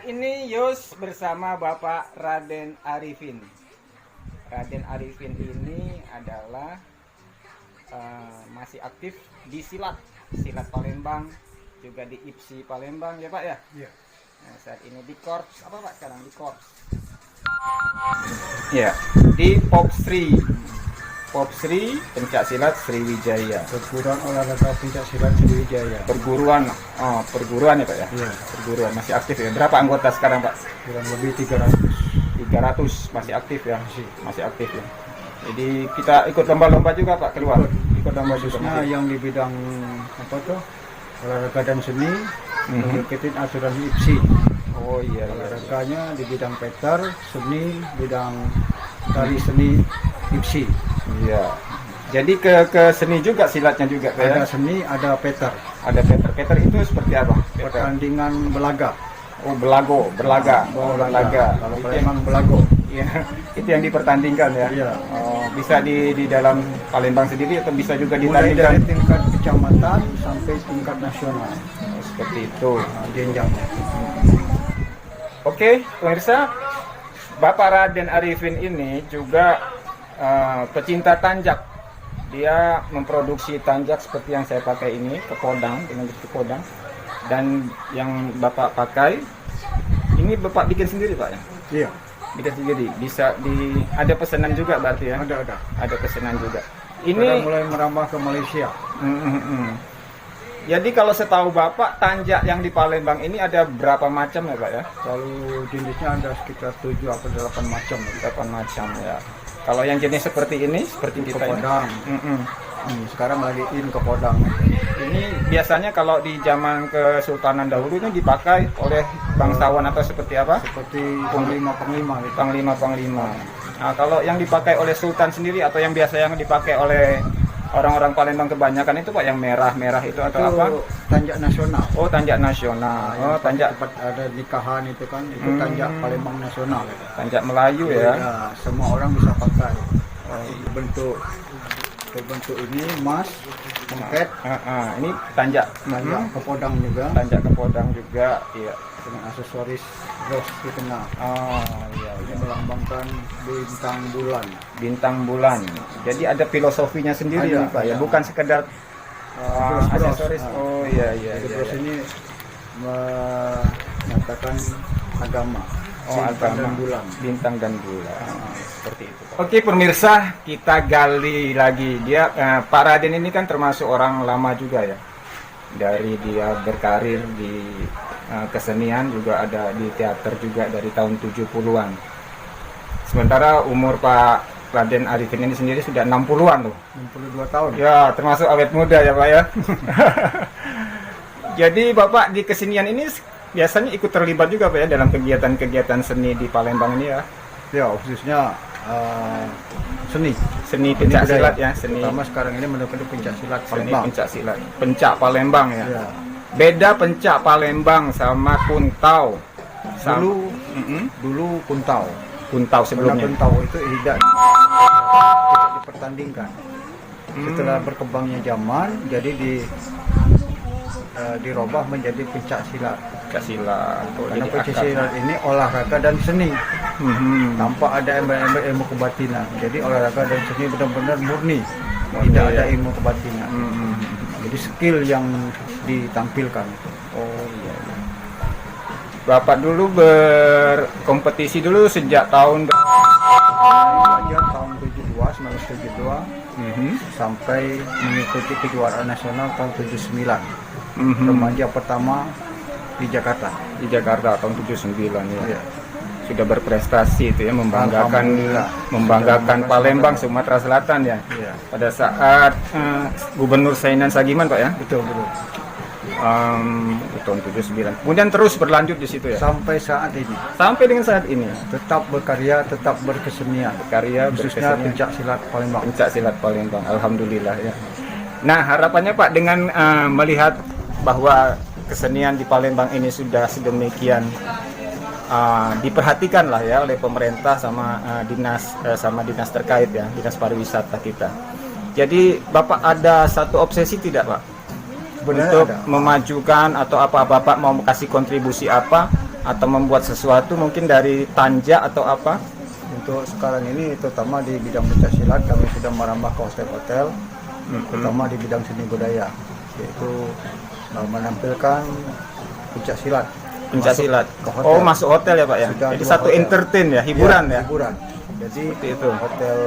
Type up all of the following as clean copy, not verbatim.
ini Yus bersama Bapak Raden Arifin. Raden Arifin ini adalah masih aktif di silat Palembang, juga di IPSI Palembang ya Pak ya? Iya. Nah, saat ini di Korps apa Pak sekarang di Korps? Ya, di Popsri Pencak Silat Sriwijaya. Perguruan olahraga pencak silat Sriwijaya. Perguruan ya Pak ya? Iya. Perguruan masih aktif ya. Berapa anggota sekarang Pak? Kurang lebih 300. 300 masih aktif ya? Masih aktif ya. Jadi kita ikut lomba-lomba juga Pak keluar. Ikut lomba juga. Khususnya yang di bidang apa tuh? Olahraga dan seni, mengikuti aturan IPSI. Oh iya. Olahraganya di bidang peter, seni, bidang tari seni IPSI. Iya. Jadi ke seni juga silatnya juga Pak ya? Ada seni, ada peter. Ada peter. Peter itu seperti apa? Peter. Pertandingan belaga. Oh, berlaga. Oh, berlaga. Kalau Itu Palembang belago. Iya, itu yang dipertandingkan ya. Iya. Oh, bisa di dalam Palembang sendiri atau bisa juga Mulai ditandingkan dari tingkat kecamatan sampai tingkat nasional. seperti itu. Jenjangnya. Oke, pemirsa, Bapak Raden Arifin ini juga pecinta tanjak. Dia memproduksi tanjak seperti yang saya pakai ini, kepodang dengan bentuk kodang. Dan yang Bapak pakai ini Bapak bikin sendiri Pak ya? Iya. Bikin sendiri. Bisa ada pesanan juga berarti ya? Ada. Ada pesanan juga. Ini Ini mulai merambah ke Malaysia. Jadi kalau setahu Bapak, tanjak yang di Palembang ini ada berapa macam ya Pak ya? Kalau jenisnya ada sekitar 7 atau 8 macam. 8 macam ya. Kalau yang jenis seperti ini, seperti kita ini. Kepodang. Sekarang lagi in kepodang. Ini biasanya kalau di zaman Kesultanan dahulu ini dipakai oleh bangsawan atau seperti apa? Seperti panglima-panglima gitu. Panglima. Nah, kalau yang dipakai oleh Sultan sendiri atau yang biasa yang dipakai oleh orang-orang Palembang kebanyakan itu Pak yang merah-merah itu atau apa? Tanjak nasional. Oh, tanjak nasional. Oh, tanjak Tempat ada nikahan itu kan, itu tanjak Palembang nasional. Gitu. tanjak Melayu ya. Ya, semua orang bisa pakai. Bentuk ini emas, mengket, Ini tanjak kepodang juga, tanjak kepodang juga, iya. dengan aksesoris ros di tengah. Iya. Ini melambangkan bintang bulan. Bintang bulan. Jadi ada filosofinya sendiri Ada, nih, Pak ya, ada. bukan sekedar Bros. aksesoris. Oh iya. Jadi bros ini menyatakan agama. Bintang dan bulan. Bintang dan bulan. Seperti itu. Oke pemirsa, kita gali lagi. Dia Pak Raden ini kan termasuk orang lama juga ya. Dari dia berkarir di kesenian, juga ada di teater juga dari tahun 70-an. Sementara umur Pak Raden Arifin ini sendiri sudah 60-an loh. 62 tahun. Ya, termasuk awet muda ya Pak ya. Jadi Bapak di kesenian ini biasanya ikut terlibat juga Pak ya dalam kegiatan-kegiatan seni di Palembang ini ya. Ya, khususnya Seni pencak silat ya, seni Terutama sekarang ini mendukung pencak silat seni Palembang. pencak silat. Pencak Palembang ya. Ya. Beda pencak Palembang sama kuntau. Dulu kuntau. Kuntau Karena sebelumnya. kuntau itu tidak dipertandingkan. Setelah berkembangnya zaman, jadi dirubah menjadi pencak silat. Pencak silat. Oh, Karena jadi pencak akar. silat ini olahraga dan seni, tanpa ada embel-embel ilmu kebatinan. Jadi olahraga dan seni benar-benar murni, tidak ada ilmu kebatinan. Jadi skill yang ditampilkan. Oh iya. Bapak dulu berkompetisi dulu sejak tahun Belajar tahun 1972 sampai mengikuti kejuaraan nasional tahun 79. Remaja pertama di Jakarta. Di Jakarta tahun 79 ya. Iya. Sudah berprestasi itu ya, Alhamdulillah. membanggakan Palembang, Sumatera Selatan ya. Iya. Pada saat Gubernur Sainan Sagiman Pak ya. Betul. Tahun 79. Kemudian terus berlanjut di situ ya. Sampai saat ini Sampai dengan saat ini tetap berkarya, tetap berkesenian. karya Khususnya berkesenian. pencak silat Palembang. Pencak silat Palembang, alhamdulillah ya. Nah harapannya Pak dengan melihat bahwa kesenian di Palembang ini sudah sedemikian diperhatikan lah ya oleh pemerintah sama dinas terkait ya, dinas pariwisata kita. Jadi Bapak ada satu obsesi tidak Pak? Sebenarnya Untuk ada. memajukan atau apa Bapak mau kasih kontribusi apa atau membuat sesuatu mungkin dari tanja atau apa? Untuk sekarang ini terutama di bidang pencaksilat kami sudah merambah ke hotel-hotel, terutama di bidang seni budaya, yaitu menampilkan pencaksilat. Pencaksilat. Ke hotel. Oh, masuk hotel ya Pak ya? Sudah Jadi dua satu hotel. entertain ya, hiburan ya? Hiburan. Jadi Seperti itu. Hotel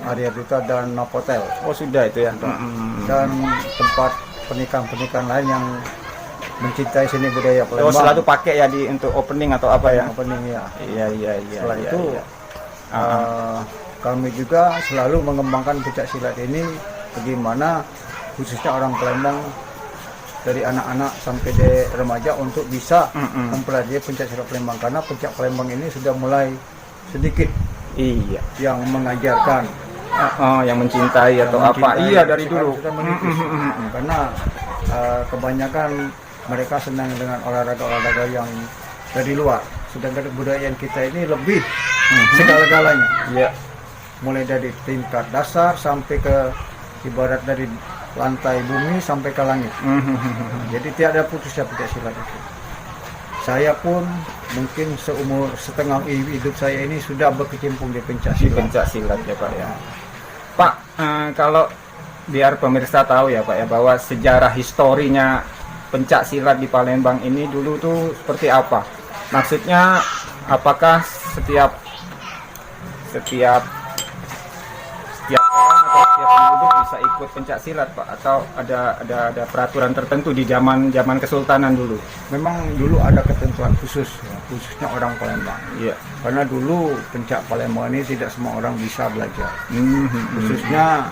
Arya Duta dan Novotel. Oh sudah itu ya? Dan tempat pernikahan-pernikahan lain yang mencintai seni budaya Palembang. Oh selalu pakai ya untuk opening atau apa ya? Opening ya. Iya iya iya. Setelah iya, itu iya. kami juga selalu mengembangkan pencaksilat ini bagaimana khususnya orang Palembang dari anak-anak sampai di remaja untuk bisa mempelajari pencaksilat Palembang, karena pencak Palembang ini sudah mulai sedikit Iya. yang mengajarkan Yang mencintai atau yang apa? mencintai, Iya dari dulu. sudah menipis. Karena kebanyakan mereka senang dengan olahraga-olahraga yang dari luar, sedangkan kebudayaan kita ini lebih segala-galanya, Iya. mulai dari tingkat dasar sampai ke ibarat dari lantai bumi sampai ke langit. Jadi tiada putusnya pencaksilat itu. Saya pun mungkin seumur setengah hidup saya ini sudah berkecimpung di Di pencaksilat. pencaksilat ya Pak ya. Pak, kalau biar pemirsa tahu ya Pak ya bahwa sejarah historinya pencaksilat di Palembang ini dulu tuh seperti apa? Maksudnya apakah setiap orang atau setiap penduduk bisa ikut pencaksilat Pak, atau ada peraturan tertentu di zaman kesultanan dulu? Memang dulu ada ketentuan khusus, ya, khususnya orang Palembang. Iya. Karena dulu pencak Palembang ini tidak semua orang bisa belajar, khususnya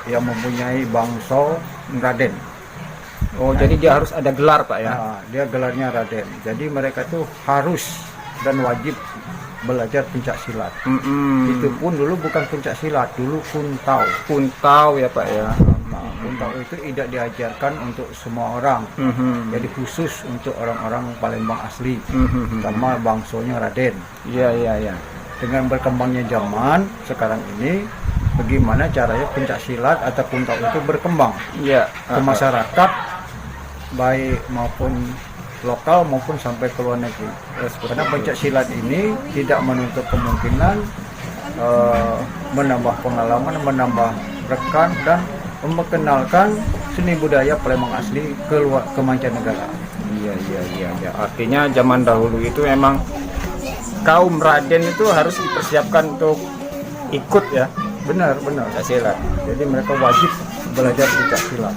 yang mempunyai bangsa Raden. Oh, jadi dia harus ada gelar Pak ya? Nah, dia gelarnya Raden. Jadi mereka tuh harus dan wajib belajar pencak silat. Itu pun dulu bukan pencak silat, dulu kuntau. Kuntau ya Pak ya. Nah, kuntau itu tidak diajarkan untuk semua orang. Jadi khusus untuk orang-orang Palembang asli, sama bangsanya Raden. Iya iya iya. Dengan berkembangnya zaman sekarang ini, bagaimana caranya pencak silat atau kuntau itu berkembang Iya. ke masyarakat, baik maupun lokal maupun sampai ke luar negeri. Karena pencak silat ini tidak menutup kemungkinan menambah pengalaman, menambah rekan, dan memperkenalkan seni budaya Palembang asli ke mancanegara. Iya iya iya iya. Artinya zaman dahulu itu emang kaum Raden itu harus dipersiapkan untuk ikut ya Benar. pencaksilat. Jadi mereka wajib belajar pencak silat.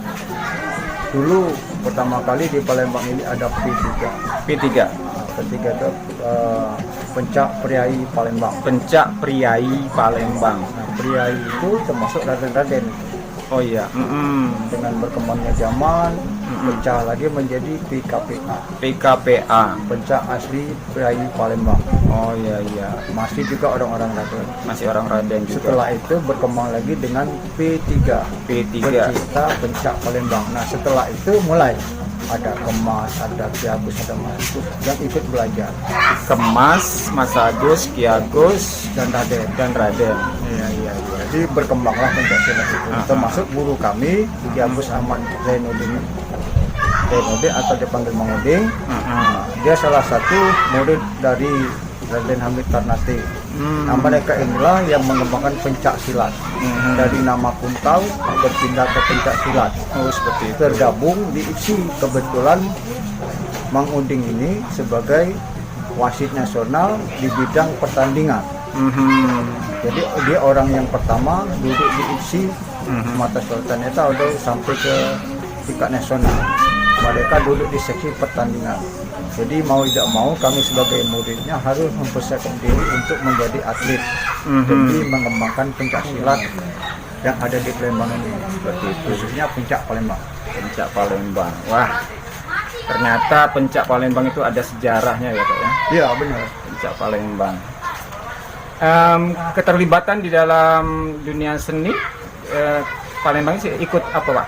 Dulu pertama kali di Palembang ini ada P3. P3. P3 itu pencak priai Palembang. Pencak Priai Palembang. Nah, priai itu termasuk Raden-Raden. Oh iya. Dengan berkembangnya zaman, pecah lagi menjadi PKPA, PKPA. pencak asli priai Palembang. Oh iya iya. Masih juga orang-orang Raden. Masih orang Raden juga. Setelah itu berkembang lagi dengan P3, P3. pecinta pencak Palembang. Nah, setelah itu mulai ada Kemas, ada Ki Agus, ada Mas yang ikut belajar, Kemas, Mas Agus, Ki Agus, dan Raden. dan Raden. Iya. Jadi berkembanglah pencak silat itu. Termasuk guru kami, Ki Agus Ahmad Zainuddin atau dipanggil Mang Uding. Dia salah satu murid dari Raden Hamid Tarnate. Nah, mereka inilah yang mengembangkan pencak silat. Dari nama kuntau berpindah ke pencak silat. Oh seperti itu. Tergabung di IPSI. Kebetulan Mang Uding ini sebagai wasit nasional di bidang pertandingan. Jadi dia orang yang pertama duduk di IPSI Sumatera Selatan itu udah sampai ke tingkat nasional. Mereka duduk di seksi pertandingan. Jadi mau tidak mau kami sebagai muridnya harus mempersiapkan diri untuk menjadi atlet. Jadi mengembangkan pencak silat yang ada di Palembang ini. Seperti itu. Khususnya pencak Palembang. Pencak Palembang. Wah, ternyata pencak Palembang itu ada sejarahnya ya Pak ya. Iya benar. Pencak Palembang. Keterlibatan di dalam dunia seni Palembang sih ikut apa Pak?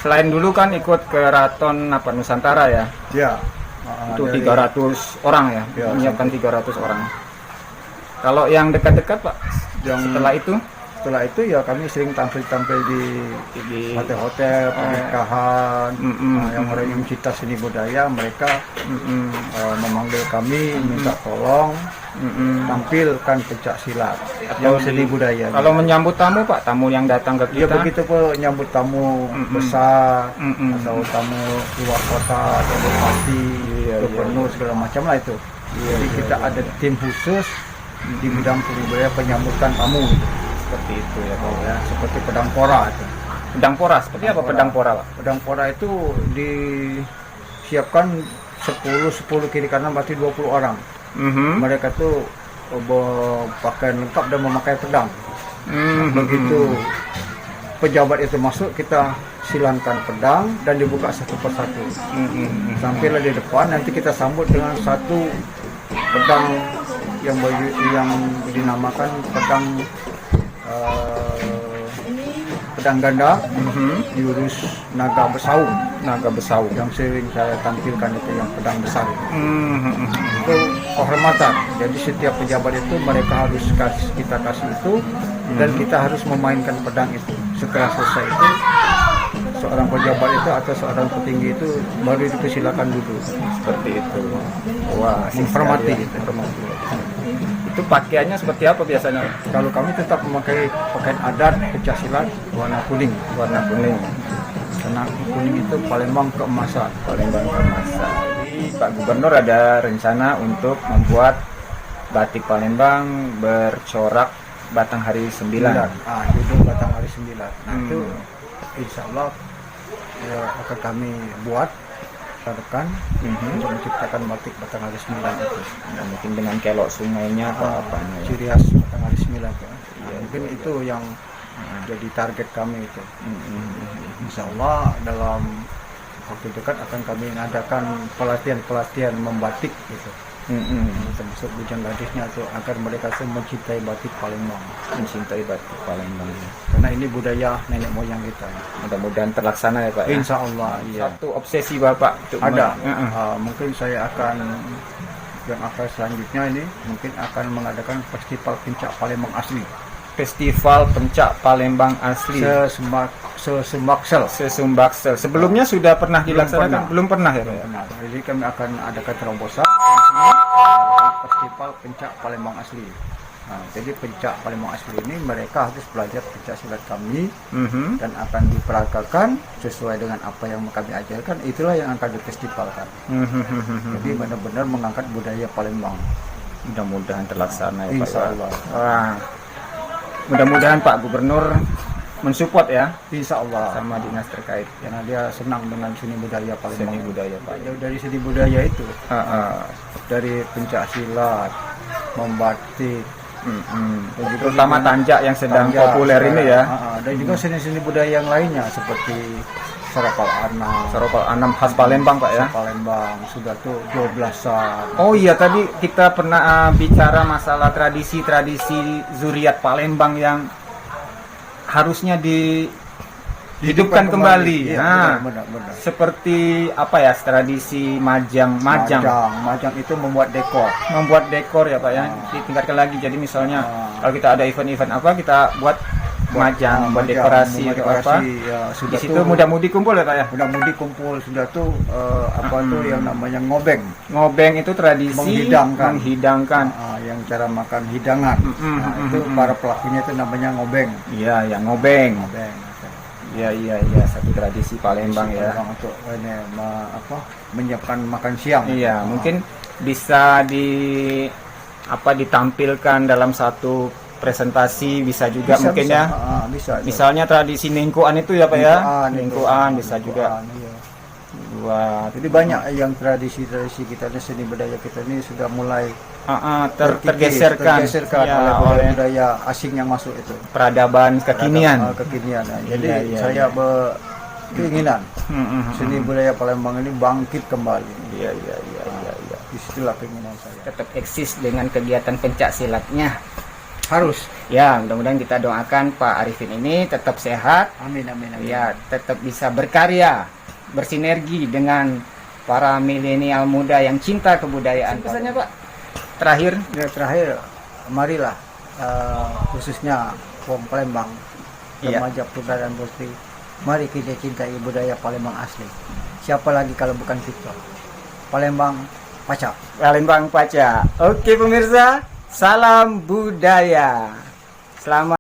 Selain dulu kan ikut Keraton Nusantara ya. Iya. Itu 300 orang ya, Ya, menyiapkan 300 orang. Kalau yang dekat-dekat Pak, Yang setelah itu setelah itu ya kami sering tampil-tampil di hotel-hotel, pernikahan. Yang orang yang cinta seni budaya mereka memanggil kami minta tolong tampilkan pencak silat Atau yang seni budaya. Kalau menyambut tamu Pak, tamu yang datang ke Ya kita, begitu pun nyambut tamu besar atau tamu luar kota atau bupati, gubernur segala macam lah itu. Jadi kita ada tim khusus di bidang seni budaya penyambutan tamu gitu. seperti itu ya Pak. Ya, seperti pedang pora itu. Pedang pora, seperti apa pedang pora Pak? Pedang pora itu disiapkan 10 kiri kanan berarti 20 orang. Mereka tuh pakaian lengkap dan memakai pedang. Begitu pejabat itu masuk, kita silangkan pedang dan dibuka satu persatu. Sampailah di depan, nanti kita sambut dengan satu pedang yang dinamakan pedang ganda, jurus naga besaung yang sering saya tampilkan itu yang pedang besar itu kehormatan. Jadi setiap pejabat itu mereka harus kita kasih itu dan kita harus memainkan pedang itu. Setelah selesai itu seorang pejabat itu atau seorang petinggi itu baru dipersilakan duduk. Seperti itu. Wah, Menghormati gitu. Itu pakaiannya seperti apa biasanya? Kalau kami tetap memakai pakaian adat pencak silat warna kuning. Karena kuning itu Palembang keemasan. Jadi Pak Gubernur ada rencana untuk membuat batik Palembang bercorak Batanghari 9. Judul Batanghari 9. Nah itu insya Allah akan kami buat rekan untuk menciptakan batik Batanghari 9 itu. Nah, mungkin dengan kelok sungainya atau apanya ya? Ciri khas Batanghari 9 itu. Mungkin itu yang jadi target kami itu. Insya Allah dalam waktu dekat akan kami mengadakan pelatihan membatik gitu. Termasuk bujang gadisnya itu agar mereka semua mencintai batik Palembang. Karena ini budaya nenek moyang kita. Mudah-mudahan terlaksana ya Pak. Ya? Insya Allah. Iya. Satu obsesi Bapak untuk Ada. Mungkin saya akan selanjutnya ini mungkin akan mengadakan festival pencak Palembang asli. Festival Pencak Palembang asli. Sesumbaksel. Sebelumnya sudah pernah dilaksanakan? Belum pernah ya Pak? Ya? Jadi kami akan adakan terobosan festival pencak Palembang asli. Nah, jadi pencak Palembang asli ini mereka harus belajar pencak silat kami dan akan diperagakan sesuai dengan apa yang kami ajarkan. Itulah yang akan difestivalkan. Jadi benar-benar mengangkat budaya Palembang. Mudah-mudahan terlaksana ya Pak. Insya Allah. Wah. Mudah-mudahan Pak Gubernur mensupport ya, Insya Allah, sama dinas terkait. Karena dia senang dengan seni budaya Palembang. Seni budaya Pak. Jauh dari seni budaya itu, dari pencak silat, membatik, terutama tanjak yang sedang populer ini ya. Dan juga seni-seni budaya yang lainnya seperti Saropal Anam khas Palembang Pak ya. Palembang sudah tuh 12-an. Oh iya, tadi kita pernah bicara masalah tradisi-tradisi zuriat Palembang yang harusnya dihidupkan kembali. Iya, Nah, benar. seperti apa ya, tradisi majang itu membuat dekor ya Pak ya. Ditingkatkan lagi. Jadi misalnya kalau kita ada event-event apa, kita buat majang, buat dekorasi atau apa. Ya, di situ muda-mudi kumpul ya Pak ya. Muda-mudi kumpul sudah tuh tuh yang namanya ngobeng. Ngobeng itu tradisi menghidangkan. Yang cara makan hidangan. Itu para pelakunya itu namanya ngobeng. Iya, yang ngobeng. Iya, satu tradisi Palembang ya. Untuk menyiapkan makan siang. Iya, mungkin bisa ditampilkan dalam satu presentasi, bisa juga mungkin ya. Bisa. Misalnya tradisi ningkuan itu ya Pak ya. Ningkuan bisa juga. Iya. Wah, jadi banyak yang tradisi kita, seni budaya kita ini sudah mulai tergeserkan ya, oleh budaya asing yang masuk itu. Peradaban kekinian. Jadi saya berkeinginan seni budaya Palembang ini bangkit kembali. Iya. Disitulah keinginan saya. Tetap eksis dengan kegiatan pencak silatnya. Harus. Ya, mudah-mudahan kita doakan Pak Arifin ini tetap sehat. Amin. Ya, tetap bisa berkarya, bersinergi dengan para milenial muda yang cinta kebudayaan. Pesannya Pak, terakhir. Marilah khususnya Wong Palembang, Iya. remaja putra dan putri, mari kita cintai budaya Palembang asli. Siapa lagi kalau bukan kita? Palembang Paca. Palembang Paca. Oke pemirsa, salam budaya. Selamat